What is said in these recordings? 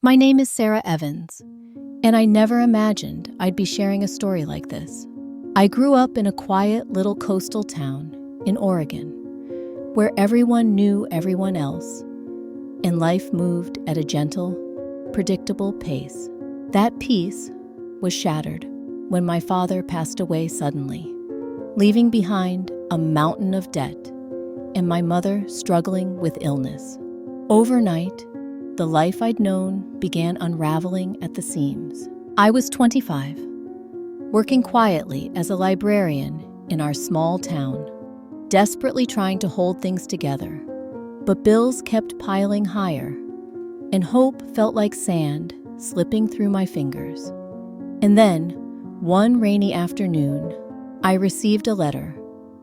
My name is Sarah Evans, and I never imagined I'd be sharing a story like this. I grew up in a quiet little coastal town in Oregon, where everyone knew everyone else, and life moved at a gentle, predictable pace. That peace was shattered when my father passed away suddenly, leaving behind a mountain of debt and my mother struggling with illness. Overnight, the life I'd known began unraveling at the seams. I was 25, working quietly as a librarian in our small town, desperately trying to hold things together. But bills kept piling higher, and hope felt like sand slipping through my fingers. And then, one rainy afternoon, I received a letter,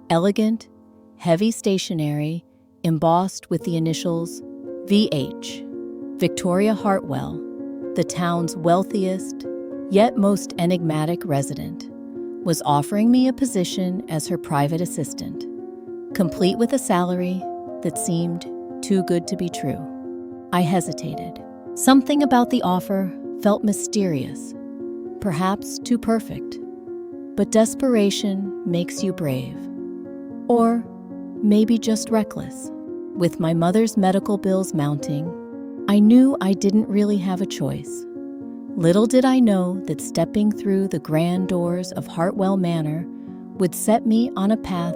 elegant, heavy stationery, embossed with the initials VH. Victoria Hartwell, the town's wealthiest, yet most enigmatic resident, was offering me a position as her private assistant, complete with a salary that seemed too good to be true. I hesitated. Something about the offer felt mysterious, perhaps too perfect. But desperation makes you brave. Or maybe just reckless. With my mother's medical bills mounting, I knew I didn't really have a choice. Little did I know that stepping through the grand doors of Hartwell Manor would set me on a path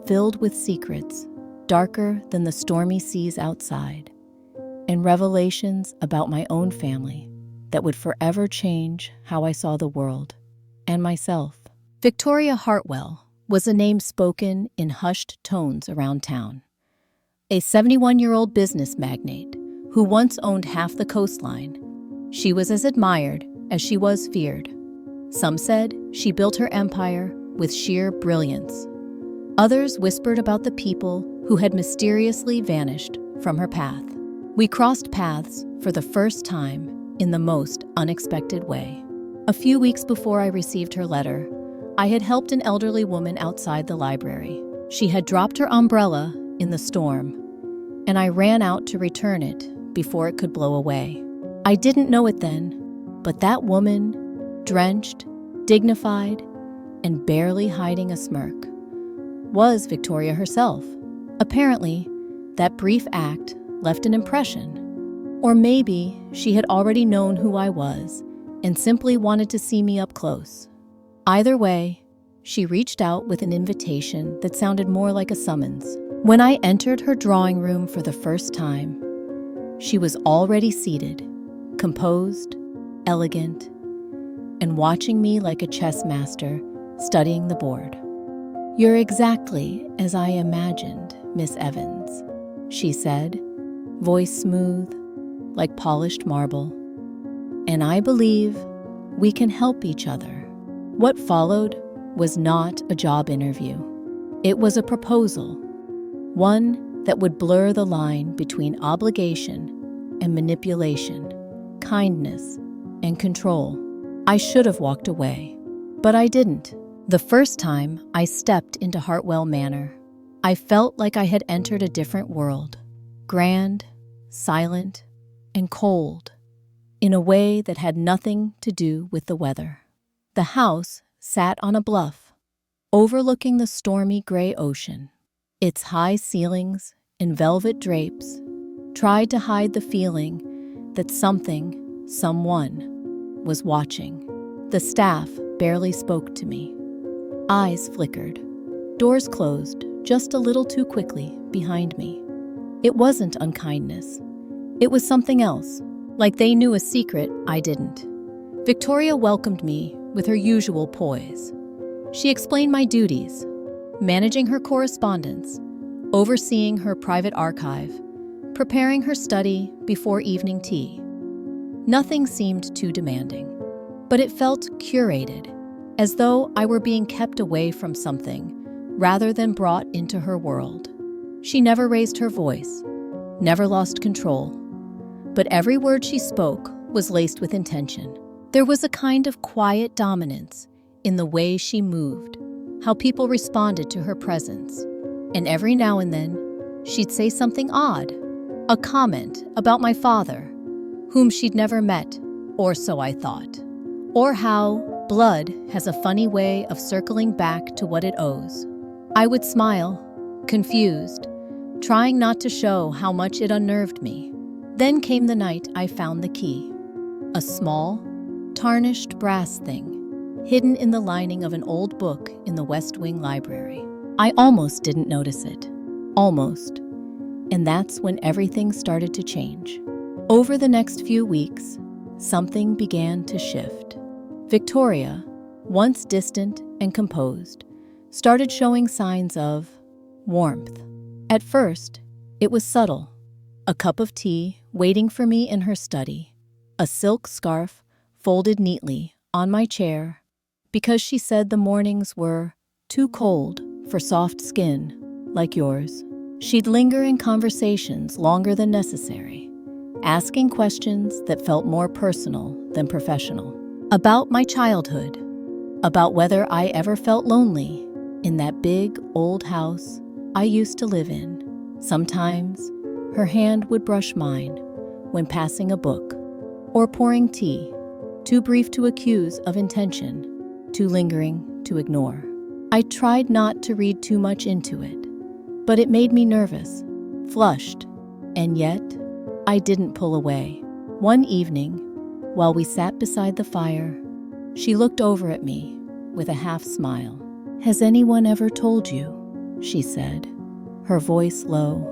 filled with secrets, darker than the stormy seas outside, and revelations about my own family that would forever change how I saw the world and myself. Victoria Hartwell was a name spoken in hushed tones around town. A 71-year-old business magnate who once owned half the coastline. She was as admired as she was feared. Some said she built her empire with sheer brilliance. Others whispered about the people who had mysteriously vanished from her path. We crossed paths for the first time in the most unexpected way. A few weeks before I received her letter, I had helped an elderly woman outside the library. She had dropped her umbrella in the storm, and I ran out to return it before it could blow away. I didn't know it then, but that woman, drenched, dignified, and barely hiding a smirk, was Victoria herself. Apparently, that brief act left an impression. Or maybe she had already known who I was and simply wanted to see me up close. Either way, she reached out with an invitation that sounded more like a summons. When I entered her drawing room for the first time, she was already seated, composed, elegant, and watching me like a chess master studying the board. "You're exactly as I imagined, Miss Evans," she said, voice smooth, like polished marble. "And I believe we can help each other." What followed was not a job interview. It was a proposal, one that would blur the line between obligation and manipulation, kindness and control. I should have walked away, but I didn't. The first time I stepped into Hartwell Manor, I felt like I had entered a different world, grand, silent, and cold, in a way that had nothing to do with the weather. The house sat on a bluff, overlooking the stormy gray ocean. Its high ceilings and velvet drapes tried to hide the feeling that someone was watching. The staff barely spoke to me. Eyes flickered. Doors closed just a little too quickly behind me. It wasn't unkindness. It was something else, like they knew a secret I didn't. Victoria welcomed me with her usual poise. She explained my duties, managing her correspondence, overseeing her private archive, preparing her study before evening tea. Nothing seemed too demanding, but it felt curated, as though I were being kept away from something rather than brought into her world. She never raised her voice, never lost control, but every word she spoke was laced with intention. There was a kind of quiet dominance in the way she moved, how people responded to her presence, and every now and then, she'd say something odd, a comment about my father, whom she'd never met, or so I thought. Or how blood has a funny way of circling back to what it owes. I would smile, confused, trying not to show how much it unnerved me. Then came the night I found the key. A small, tarnished brass thing, hidden in the lining of an old book in the West Wing library. I almost didn't notice it. Almost. And that's when everything started to change. Over the next few weeks, something began to shift. Victoria, once distant and composed, started showing signs of warmth. At first, it was subtle. A cup of tea waiting for me in her study, a silk scarf folded neatly on my chair, because she said the mornings were too cold for soft skin like yours. She'd linger in conversations longer than necessary, asking questions that felt more personal than professional. About my childhood, about whether I ever felt lonely in that big old house I used to live in. Sometimes her hand would brush mine when passing a book or pouring tea, too brief to accuse of intention, too lingering to ignore. I tried not to read too much into it, but it made me nervous, flushed, and yet I didn't pull away. One evening, while we sat beside the fire, she looked over at me with a half smile. "Has anyone ever told you," she said, her voice low,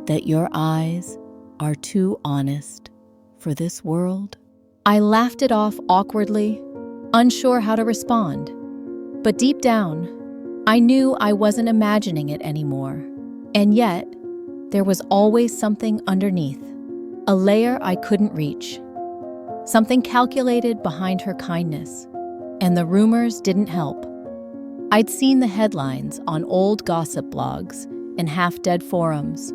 "that your eyes are too honest for this world?" I laughed it off awkwardly, unsure how to respond. But deep down, I knew I wasn't imagining it anymore. And yet, there was always something underneath, a layer I couldn't reach, something calculated behind her kindness. And the rumors didn't help. I'd seen the headlines on old gossip blogs and half-dead forums.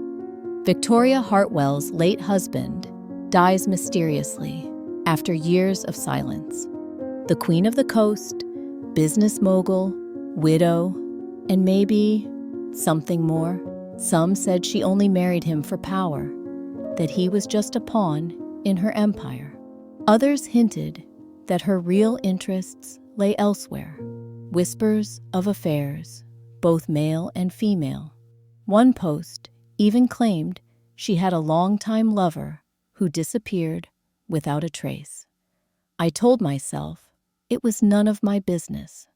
Victoria Hartwell's late husband dies mysteriously after years of silence. The Queen of the Coast, business mogul, widow, and maybe something more. Some said she only married him for power, that he was just a pawn in her empire. Others hinted that her real interests lay elsewhere. Whispers of affairs, both male and female. One post even claimed she had a longtime lover who disappeared without a trace. I told myself it was none of my business,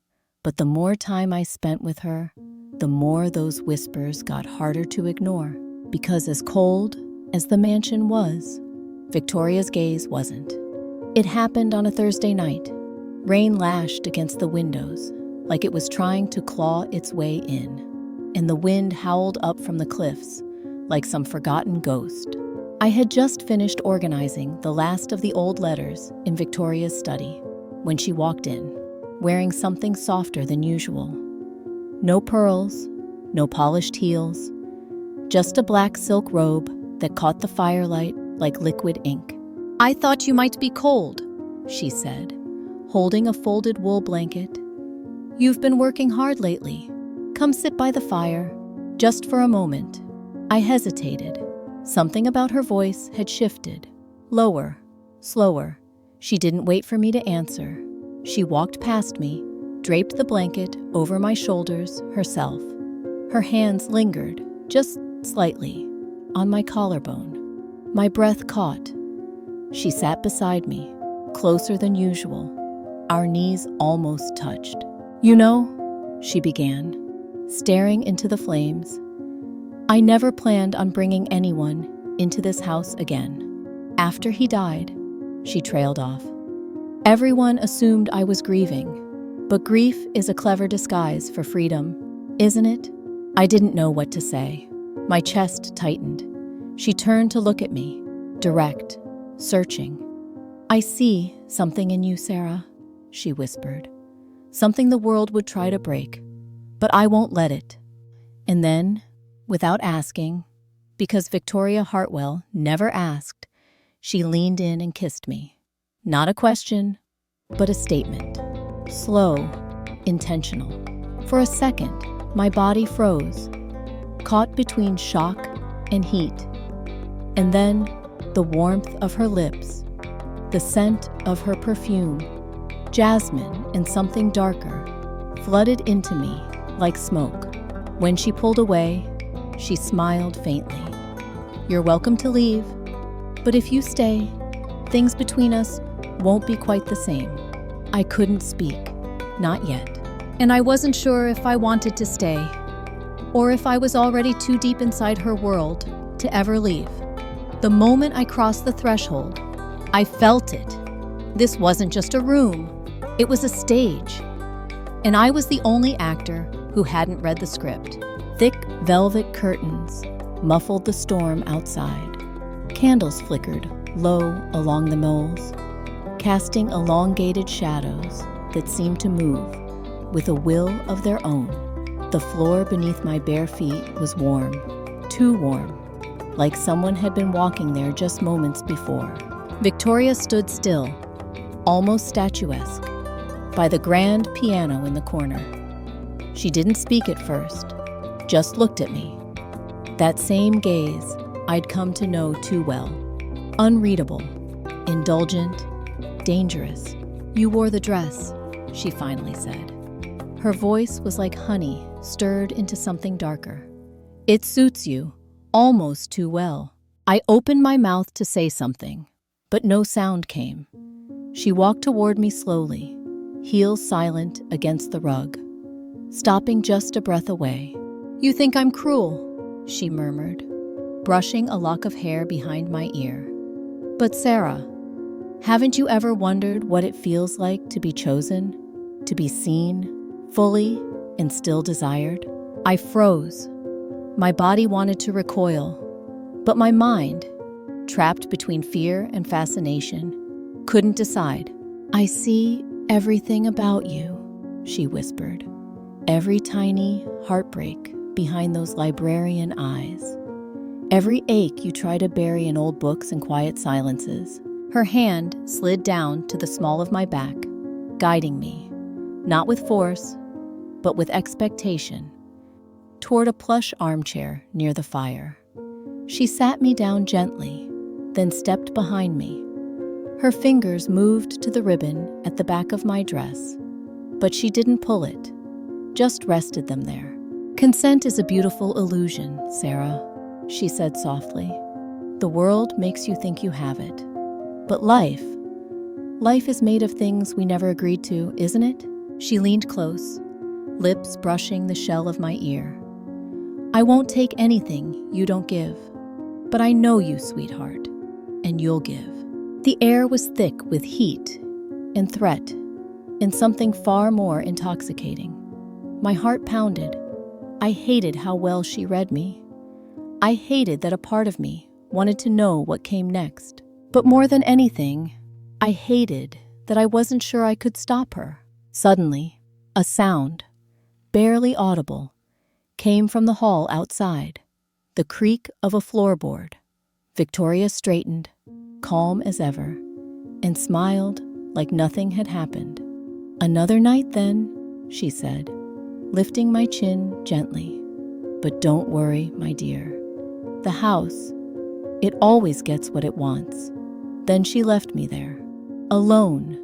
but the more time I spent with her, the more those whispers got harder to ignore. Because as cold as the mansion was, Victoria's gaze wasn't. It happened on a Thursday night. Rain lashed against the windows like it was trying to claw its way in, and the wind howled up from the cliffs like some forgotten ghost. I had just finished organizing the last of the old letters in Victoria's study when she walked in, wearing something softer than usual. No pearls, no polished heels, just a black silk robe that caught the firelight like liquid ink. "I thought you might be cold," she said, holding a folded wool blanket. "You've been working hard lately. Come sit by the fire, just for a moment." I hesitated. Something about her voice had shifted. Lower, slower. She didn't wait for me to answer. She walked past me, draped the blanket over my shoulders herself. Her hands lingered, just slightly, on my collarbone. My breath caught. She sat beside me, closer than usual. Our knees almost touched. "You know," she began, staring into the flames, "I never planned on bringing anyone into this house again. After he died," she trailed off. "Everyone assumed I was grieving, but grief is a clever disguise for freedom, isn't it?" I didn't know what to say. My chest tightened. She turned to look at me, direct, searching. "I see something in you, Sarah," she whispered. "Something the world would try to break, but I won't let it." And then, without asking, because Victoria Hartwell never asked, she leaned in and kissed me. Not a question, but a statement. Slow, intentional. For a second, my body froze, caught between shock and heat. And then, The warmth of her lips, the scent of her perfume, jasmine and something darker, flooded into me like smoke. When she pulled away, she smiled faintly. "You're welcome to leave, but if you stay, things between us won't be quite the same." I couldn't speak, not yet. And I wasn't sure if I wanted to stay, or if I was already too deep inside her world to ever leave. The moment I crossed the threshold, I felt it. This wasn't just a room, it was a stage. And I was the only actor who hadn't read the script. Thick velvet curtains muffled the storm outside. Candles flickered low along the moles, casting elongated shadows that seemed to move with a will of their own. The floor beneath my bare feet was warm, too warm, like someone had been walking there just moments before. Victoria stood still, almost statuesque, by the grand piano in the corner. She didn't speak at first, just looked at me. That same gaze I'd come to know too well. Unreadable, indulgent, dangerous. "You wore the dress," she finally said. Her voice was like honey stirred into something darker. "It suits you, almost too well." I opened my mouth to say something, but no sound came. She walked toward me slowly, heels silent against the rug, stopping just a breath away. "You think I'm cruel," she murmured, brushing a lock of hair behind my ear. "But Sarah, haven't you ever wondered what it feels like to be chosen, to be seen, fully and still desired?" I froze. My body wanted to recoil, but my mind, trapped between fear and fascination, couldn't decide. "I see everything about you," she whispered. "Every tiny heartbreak behind those librarian eyes. Every ache you try to bury in old books and quiet silences." Her hand slid down to the small of my back, guiding me, not with force, but with expectation, toward a plush armchair near the fire. She sat me down gently, then stepped behind me. Her fingers moved to the ribbon at the back of my dress, but she didn't pull it, just rested them there. "Consent is a beautiful illusion, Sarah," she said softly. "The world makes you think you have it. But life is made of things we never agreed to, isn't it?" She leaned close, lips brushing the shell of my ear. "I won't take anything you don't give, but I know you, sweetheart, and you'll give." The air was thick with heat and threat and something far more intoxicating. My heart pounded. I hated how well she read me. I hated that a part of me wanted to know what came next. But more than anything, I hated that I wasn't sure I could stop her. Suddenly, a sound, barely audible, came from the hall outside, the creak of a floorboard. Victoria straightened, calm as ever, and smiled like nothing had happened. "Another night then," she said, lifting my chin gently. "But don't worry, my dear. The house, it always gets what it wants." Then she left me there, alone,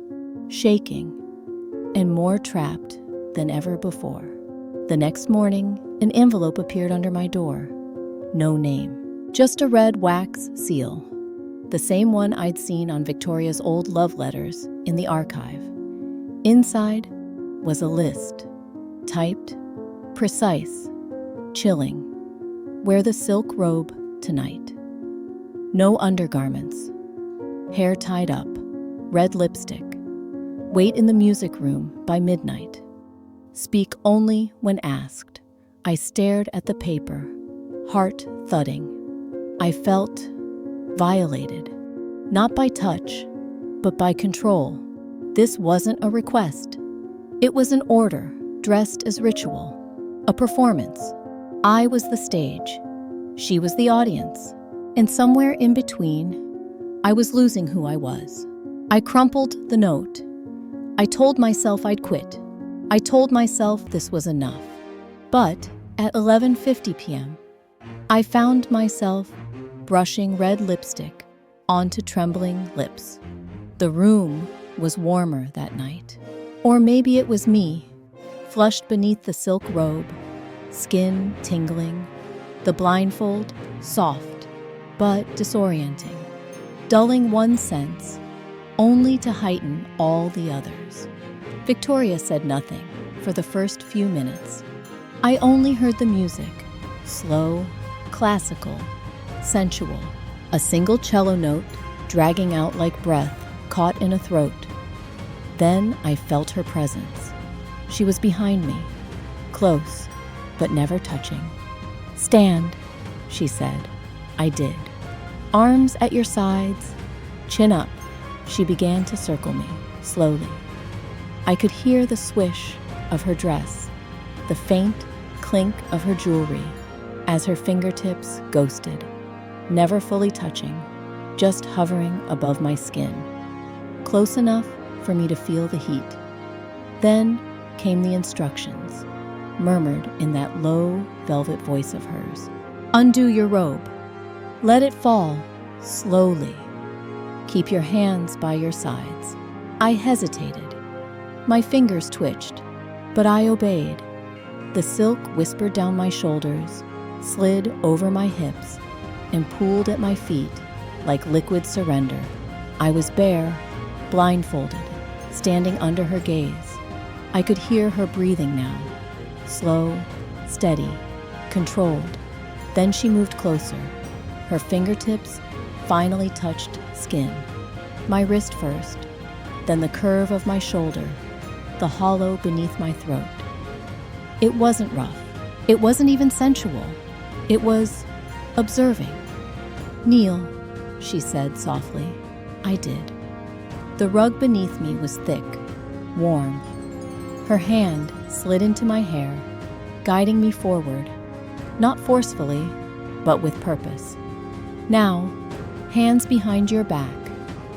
shaking, and more trapped than ever before. The next morning, an envelope appeared under my door. No name, just a red wax seal, the same one I'd seen on Victoria's old love letters in the archive. Inside was a list, typed, precise, chilling. "Wear the silk robe tonight. No undergarments. Hair tied up, red lipstick. Wait in the music room by midnight. Speak only when asked." I stared at the paper, heart thudding. I felt violated, not by touch, but by control. This wasn't a request. It was an order, dressed as ritual, a performance. I was the stage. She was the audience. And somewhere in between, I was losing who I was. I crumpled the note. I told myself I'd quit. I told myself this was enough. But at 11:50 p.m., I found myself brushing red lipstick onto trembling lips. The room was warmer that night. Or maybe it was me, flushed beneath the silk robe, skin tingling, the blindfold soft but disorienting, dulling one sense only to heighten all the others. Victoria said nothing for the first few minutes. I only heard the music, slow, classical, sensual, a single cello note dragging out like breath caught in a throat. Then I felt her presence. She was behind me, close, but never touching. "Stand," she said. I did. "Arms at your sides, chin up." She began to circle me, slowly. I could hear the swish of her dress, the faint clink of her jewelry, as her fingertips ghosted, never fully touching, just hovering above my skin, close enough for me to feel the heat. Then came the instructions, murmured in that low, velvet voice of hers. "Undo your robe. Let it fall, slowly. Keep your hands by your sides." I hesitated. My fingers twitched, but I obeyed. The silk whispered down my shoulders, slid over my hips, and pooled at my feet like liquid surrender. I was bare, blindfolded, standing under her gaze. I could hear her breathing now, slow, steady, controlled. Then she moved closer. Her fingertips finally touched skin. My wrist first, then the curve of my shoulder, the hollow beneath my throat. It wasn't rough. It wasn't even sensual. It was observing. "Kneel," she said softly. I did. The rug beneath me was thick, warm. Her hand slid into my hair, guiding me forward, not forcefully, but with purpose. "Now, hands behind your back.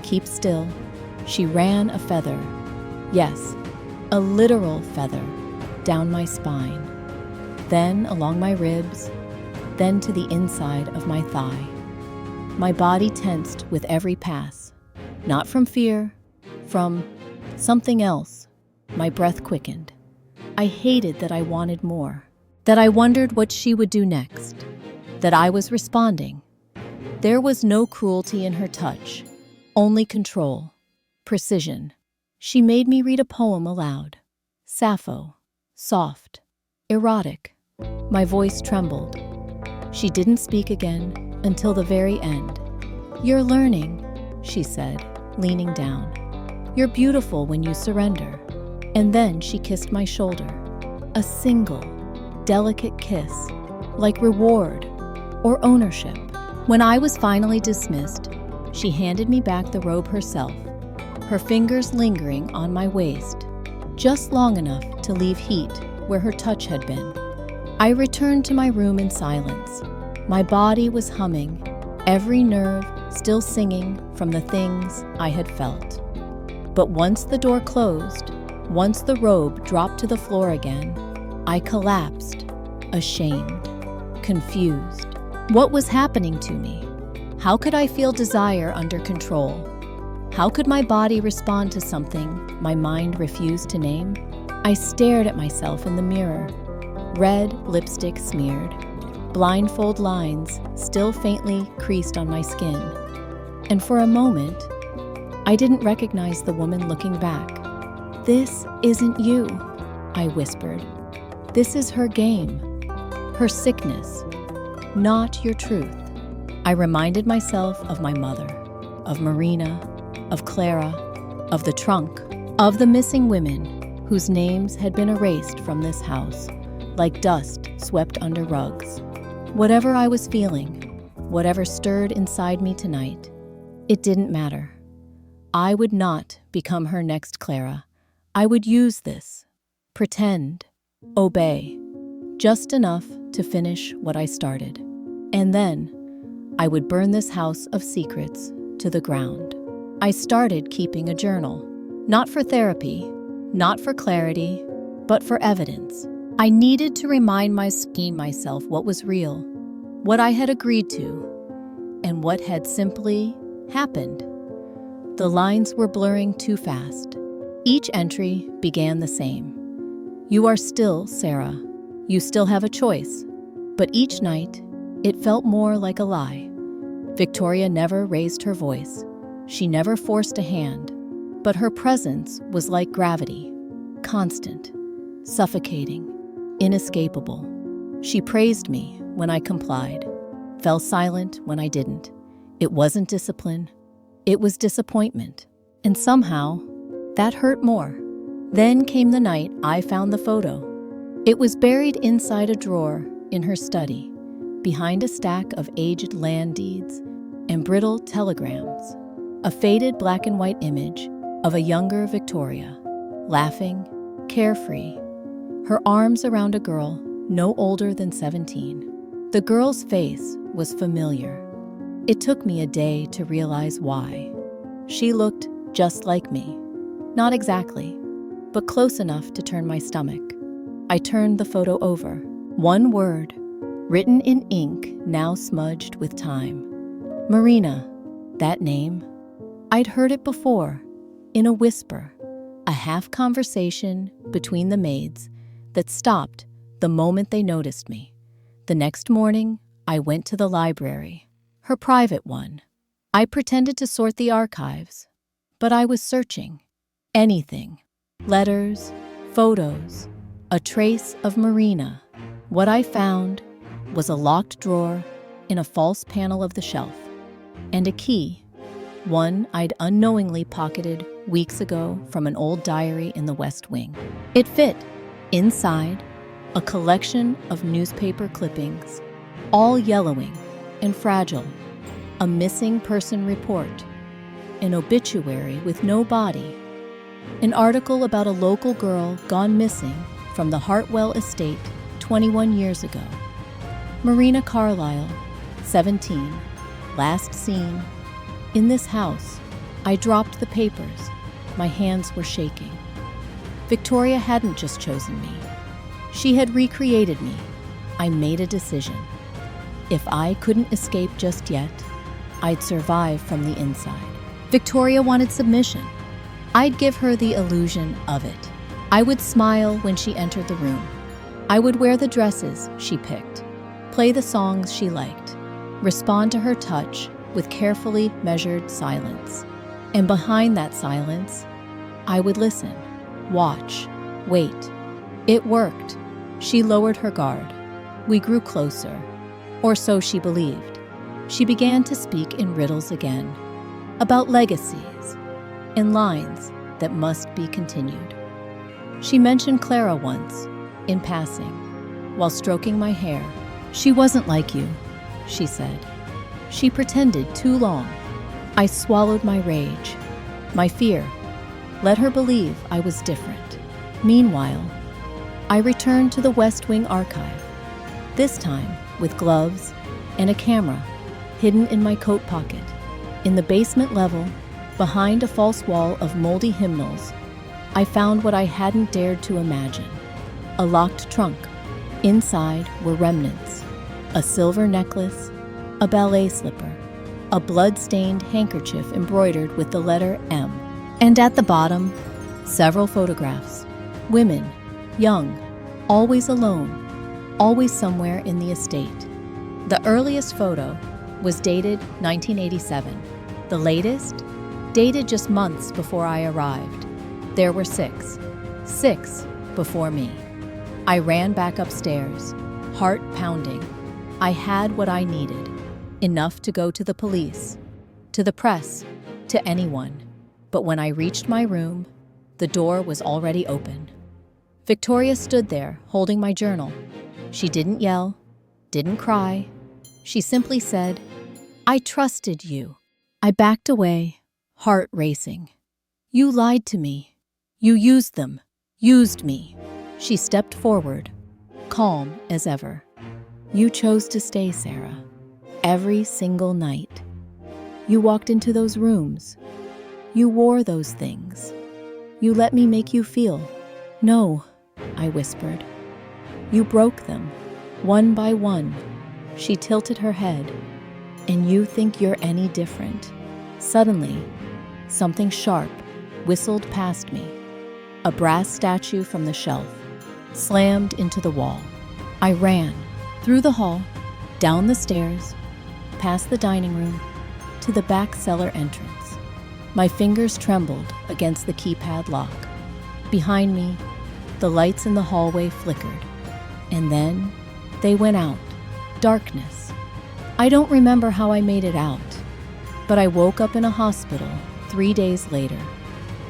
Keep still." She ran a feather, yes, a literal feather, down my spine, then along my ribs, then to the inside of my thigh. My body tensed with every pass, not from fear, from something else. My breath quickened. I hated that I wanted more, that I wondered what she would do next, that I was responding. There was no cruelty in her touch, only control, precision. She made me read a poem aloud. Sappho, soft, erotic. My voice trembled. She didn't speak again until the very end. "You're learning," she said, leaning down. "You're beautiful when you surrender." And then she kissed my shoulder. A single, delicate kiss, like reward or ownership. When I was finally dismissed, she handed me back the robe herself, her fingers lingering on my waist, just long enough to leave heat where her touch had been. I returned to my room in silence. My body was humming, every nerve still singing from the things I had felt. But once the door closed, once the robe dropped to the floor again, I collapsed, ashamed, confused. What was happening to me? How could I feel desire under control? How could my body respond to something my mind refused to name? I stared at myself in the mirror, red lipstick smeared, blindfold lines still faintly creased on my skin. And for a moment, I didn't recognize the woman looking back. "This isn't you," I whispered. "This is her game, her sickness, not your truth." I reminded myself of my mother, of Marina, of Clara, of the trunk, of the missing women whose names had been erased from this house, like dust swept under rugs. Whatever I was feeling, whatever stirred inside me tonight, it didn't matter. I would not become her next Clara. I would use this, pretend, obey, just enough to finish what I started. And then I would burn this house of secrets to the ground. I started keeping a journal, not for therapy, not for clarity, but for evidence. I needed to remind myself what was real, what I had agreed to, and what had simply happened. The lines were blurring too fast. Each entry began the same. You are still Sarah. You still have a choice. But each night, it felt more like a lie. Victoria never raised her voice. She never forced a hand. But her presence was like gravity, constant, suffocating, inescapable. She praised me when I complied, fell silent when I didn't. It wasn't discipline. It was disappointment. And somehow, that hurt more. Then came the night I found the photo. It was buried inside a drawer in her study, behind a stack of aged land deeds and brittle telegrams. A faded black and white image of a younger Victoria, laughing, carefree, her arms around a girl no older than 17. The girl's face was familiar. It took me a day to realize why. She looked just like me. Not exactly, but close enough to turn my stomach. I turned the photo over. One word, written in ink now smudged with time. Marina. That name. I'd heard it before, in a whisper, a half-conversation between the maids that stopped the moment they noticed me. The next morning, I went to the library, her private one. I pretended to sort the archives, but I was searching. Anything. Letters, photos, a trace of Marina. What I found was a locked drawer in a false panel of the shelf, and a key, one I'd unknowingly pocketed weeks ago from an old diary in the West Wing. It fit. Inside, a collection of newspaper clippings, all yellowing and fragile, a missing person report, an obituary with no body, an article about a local girl gone missing from the Hartwell estate 21 years ago. Marina Carlisle, 17, last seen. In this house, I dropped the papers. My hands were shaking. Victoria hadn't just chosen me. She had recreated me. I made a decision. If I couldn't escape just yet, I'd survive from the inside. Victoria wanted submission. I'd give her the illusion of it. I would smile when she entered the room. I would wear the dresses she picked, play the songs she liked, respond to her touch with carefully measured silence. And behind that silence, I would listen, watch, wait. It worked. She lowered her guard. We grew closer, or so she believed. She began to speak in riddles again, about legacies and lines that must be continued. She mentioned Clara once, in passing, while stroking my hair. She wasn't like you, she said. She pretended too long. I swallowed my rage, my fear, let her believe I was different. Meanwhile, I returned to the West Wing archive, this time with gloves and a camera hidden in my coat pocket. In the basement level, behind a false wall of moldy hymnals, I found what I hadn't dared to imagine. A locked trunk. Inside were remnants. A silver necklace, a ballet slipper, a blood-stained handkerchief embroidered with the letter M. And at the bottom, several photographs. Women, young, always alone, always somewhere in the estate. The earliest photo was dated 1987. The latest, dated just months before I arrived. There were six before me. I ran back upstairs, heart pounding. I had what I needed, enough to go to the police, to the press, to anyone. But when I reached my room, the door was already open. Victoria stood there, holding my journal. She didn't yell, didn't cry. She simply said, "I trusted you." I backed away, heart racing. "You lied to me. You used them, used me." She stepped forward, calm as ever. "You chose to stay, Sarah. Every single night. You walked into those rooms. You wore those things. You let me make you feel." "No," I whispered. "You broke them, one by one." She tilted her head. "And you think you're any different?" Suddenly, something sharp whistled past me. A brass statue from the shelf slammed into the wall. I ran through the hall, down the stairs, past the dining room, to the back cellar entrance. My fingers trembled against the keypad lock. Behind me, the lights in the hallway flickered, and then they went out. Darkness. I don't remember how I made it out, but I woke up in a hospital 3 days later.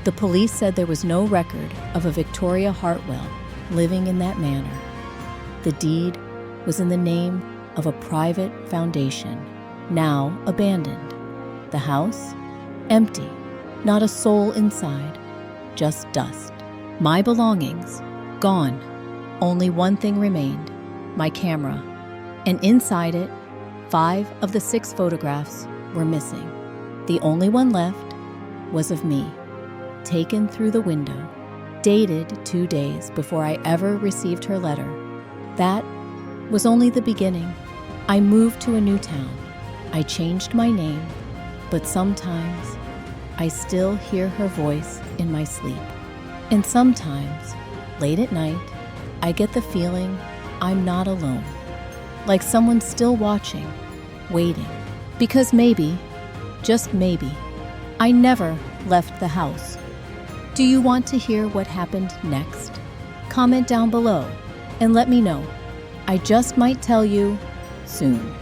The police said there was no record of a Victoria Hartwell living in that manor. The deed was in the name of a private foundation, now abandoned. The house? Empty. Not a soul inside. Just dust. My belongings? Gone. Only one thing remained. My camera. And inside it, 5 of the 6 photographs were missing. The only one left was of me, taken through the window, dated 2 days before I ever received her letter. That was only the beginning. I moved to a new town. I changed my name, but sometimes I still hear her voice in my sleep. And sometimes, late at night, I get the feeling I'm not alone. Like someone's still watching, waiting. Because maybe, just maybe, I never left the house. Do you want to hear what happened next? Comment down below and let me know. I just might tell you soon.